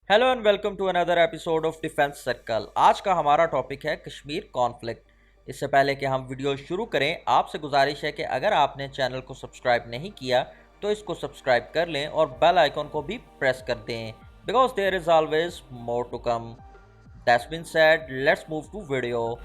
Hello and welcome to another episode of defence circle. आज का हमारा टॉपिक है कश्मीर कॉन्फ्लिक्ट। इससे पहले कि हम वीडियो शुरू करें, आपसे गुजारिश है कि अगर आपने चैनल को सब्सक्राइब नहीं किया तो इसको सब्सक्राइब कर लें और बेल आइकन को भी प्रेस कर दें, because there is always more to come. That's been said, let's move to video.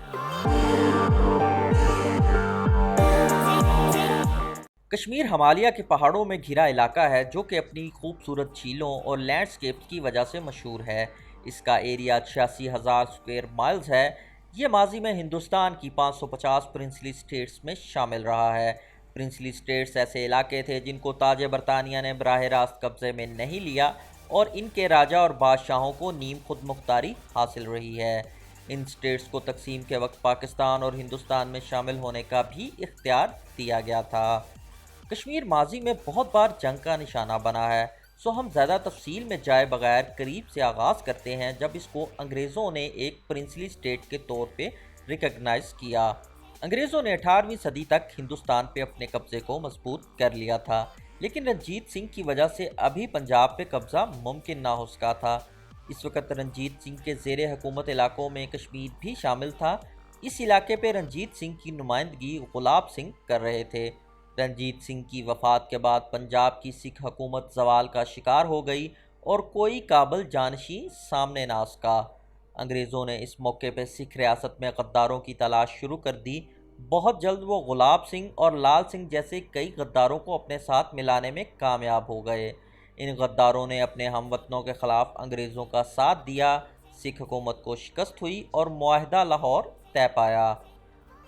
Kashmir Himalaya के पहाड़ों में घिरा इलाका है जो कि अपनी खूबसूरत झीलों और लैंडस्केप की वजह से मशहूर है। इसका एरिया 86,000 स्क्वायर माइल्स है। ये माजी में हिंदुस्तान की 550 प्रिंसली स्टेट्स में शामिल रहा है। प्रिंसली स्टेट्स ऐसे इलाके थे जिनको ताज बरतानिया ने बराह रास्त कब्जे में नहीं लिया और इनके राजा और बादशाहों को नीम खुद मुख्तारी हासिल रही है। इन स्टेट्स को तकसीम के वक्त पाकिस्तान और हिंदुस्तान में शामिल होने का भी इख्तियार दिया गया था। कश्मीर माजी में बहुत बार जंग का निशाना बना है, सो हम ज़्यादा तफसील में जाए बगैर करीब से आगाज़ करते हैं जब इसको अंग्रेज़ों ने एक प्रिंसली स्टेट के तौर पे रिकग्नाइज़ किया। अंग्रेज़ों ने 18वीं सदी तक हिंदुस्तान पे अपने कब्ज़े को मजबूत कर लिया था, लेकिन रंजीत सिंह की वजह से अभी पंजाब पे कब्ज़ा मुमकिन ना हो सका था। इस वक्त रंजीत सिंह के ज़ेर हुकूमत इलाकों में कश्मीर भी शामिल था। इस इलाके पे रंजीत सिंह की नुमाइंदगी गुलाब सिंह कर रहे थे। रंजीत सिंह की वफ़ात के बाद पंजाब की सिख हुकूमत ज़वाल का शिकार हो गई और कोई काबिल जानशी सामने ना आ सका। अंग्रेज़ों ने इस मौके पर सिख रियासत में गद्दारों की तलाश शुरू कर दी। बहुत जल्द वो गुलाब सिंह और लाल सिंह जैसे कई गद्दारों को अपने साथ मिलाने में कामयाब हो गए। इन गद्दारों ने अपने हमवतनों के ख़िलाफ़ अंग्रेज़ों का साथ दिया। सिख हुकूमत को शिकस्त हुई और मुआहदा लाहौर तय पाया।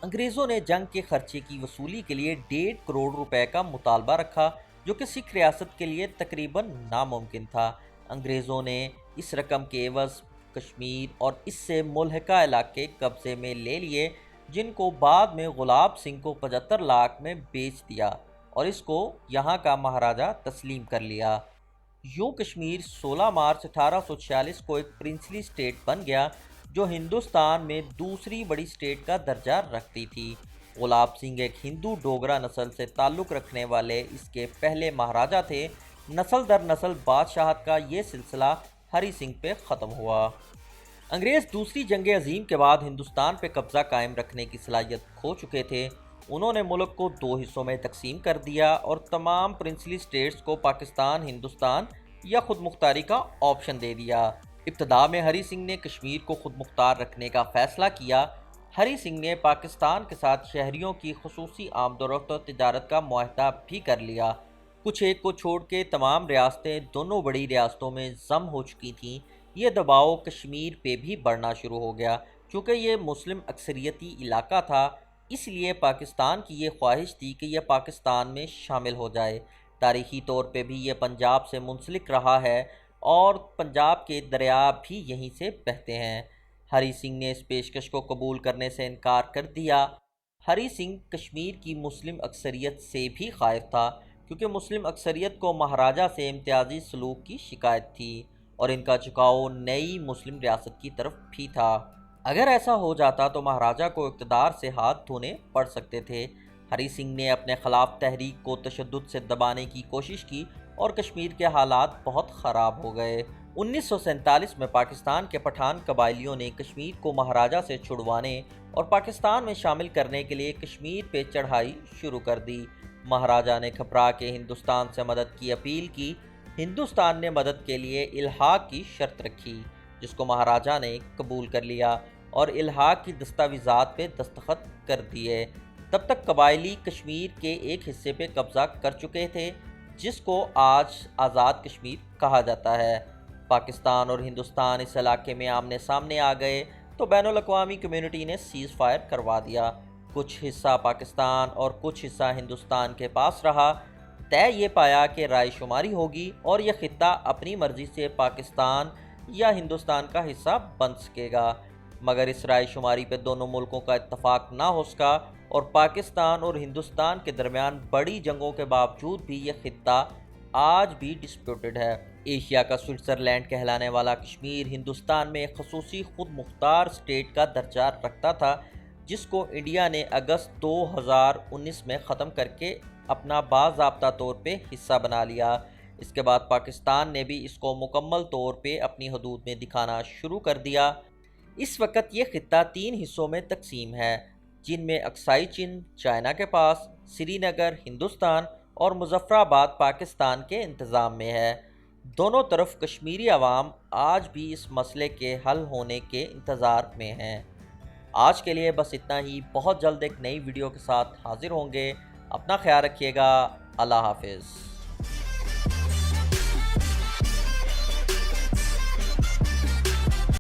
अंग्रेज़ों ने जंग के खर्चे की वसूली के लिए 1.5 करोड़ रुपए का मुतालबा रखा, जो कि सिख रियासत के लिए तकरीबन नामुमकिन था। अंग्रेज़ों ने इस रकम के एवज़ कश्मीर और इससे मुल्हका इलाके कब्ज़े में ले लिए, जिनको बाद में गुलाब सिंह को 75 लाख में बेच दिया और इसको यहाँ का महाराजा तस्लीम कर लिया। यूँ कश्मीर 16 मार्च 1846 को एक प्रिंसली स्टेट बन गया, जो हिंदुस्तान में दूसरी बड़ी स्टेट का दर्जा रखती थी। गुलाब सिंह एक हिंदू डोगरा नस्ल से ताल्लुक़ रखने वाले इसके पहले महाराजा थे। नस्ल दर नस्ल बादशाहत का ये सिलसिला हरी सिंह पे ख़त्म हुआ। अंग्रेज़ दूसरी जंग अजीम के बाद हिंदुस्तान पे कब्ज़ा कायम रखने की सलाहियत खो चुके थे। उन्होंने मुल्क को 2 हिस्सों में तकसीम कर दिया और तमाम प्रिंसली स्टेट्स को पाकिस्तान, हिंदुस्तान या खुद मुख्तारी का ऑप्शन दे दिया। इब्तदा में हरी सिंह ने कश्मीर को खुद मुख्तार रखने का फ़ैसला किया। हरी सिंह ने पाकिस्तान के साथ शहरियों की खुसूसी आमदोरफ्त और तिजारत का मुआहदा भी कर लिया। कुछ एक को छोड़ के तमाम रियासतें दोनों बड़ी रियासतों में जम हो चुकी थीं। ये दबाव कश्मीर पे भी बढ़ना शुरू हो गया। चूँकि ये मुस्लिम अक्सरियती इलाका था, इसलिए पाकिस्तान की ये ख्वाहिश थी कि यह पाकिस्तान में शामिल हो जाए। तारीख़ी तौर पे भी ये पंजाब से मुंसलिक रहा है और पंजाब के दरिया भी यहीं से बहते हैं। हरी सिंह ने इस पेशकश को कबूल करने से इनकार कर दिया। हरी सिंह कश्मीर की मुस्लिम अक्सरियत से भी खाइफ था, क्योंकि मुस्लिम अक्सरियत को महाराजा से इम्तियाजी सलूक की शिकायत थी और इनका झुकाव नई मुस्लिम रियासत की तरफ भी था। अगर ऐसा हो जाता तो महाराजा को इक़्तिदार से हाथ धोने पड़ सकते थे। हरी सिंह ने अपने ख़िलाफ़ तहरीक को तशद्दुद से दबाने की कोशिश की और कश्मीर के हालात बहुत ख़राब हो गए। 1947 में पाकिस्तान के पठान कबाइलियों ने कश्मीर को महाराजा से छुड़वाने और पाकिस्तान में शामिल करने के लिए कश्मीर पे चढ़ाई शुरू कर दी। महाराजा ने घबरा के हिंदुस्तान से मदद की अपील की। हिंदुस्तान ने मदद के लिए इल्हाक की शर्त रखी, जिसको महाराजा ने कबूल कर लिया और इल्हाक की दस्तावेज़ात पे दस्तखत कर दिए। तब तक कबाइली कश्मीर के एक हिस्से पे कब्ज़ा कर चुके थे, जिसको आज आज़ाद कश्मीर कहा जाता है। पाकिस्तान और हिंदुस्तान इस इलाके में आमने सामने आ गए तो बैनुल अक़वामी कम्युनिटी ने सीज़ फायर करवा दिया। कुछ हिस्सा पाकिस्तान और कुछ हिस्सा हिंदुस्तान के पास रहा। तय ये पाया कि राय शुमारी होगी और यह खित्ता अपनी मर्ज़ी से पाकिस्तान या हिंदुस्तान का हिस्सा बन सकेगा, मगर इस राय शुमारी पर दोनों मुल्कों का इत्तफाक ना हो सका और पाकिस्तान और हिंदुस्तान के दरमियान बड़ी जंगों के बावजूद भी यह खित्ता आज भी डिस्प्यूटेड है। एशिया का स्विट्ज़रलैंड कहलाने वाला कश्मीर हिंदुस्तान में एक खसूसी खुद मुख्तार स्टेट का दर्जा रखता था, जिसको इंडिया ने अगस्त 2019 में ख़त्म करके अपना बाज़ाब्ता तौर पे हिस्सा बना लिया। اس کے بعد پاکستان نے بھی اس کو مکمل طور پہ اپنی حدود میں دکھانا شروع کر دیا۔ اس وقت یہ خطہ 3 حصوں میں تقسیم ہے، جن میں اقصائی چین چائنا کے پاس، سری نگر ہندوستان اور مظفر آباد پاکستان کے انتظام میں ہے۔ دونوں طرف کشمیری عوام آج بھی اس مسئلے کے حل ہونے کے انتظار میں ہیں۔ آج کے لیے بس اتنا ہی، بہت جلد ایک نئی ویڈیو کے ساتھ حاضر ہوں گے۔ اپنا خیال رکھیے گا، اللہ حافظ۔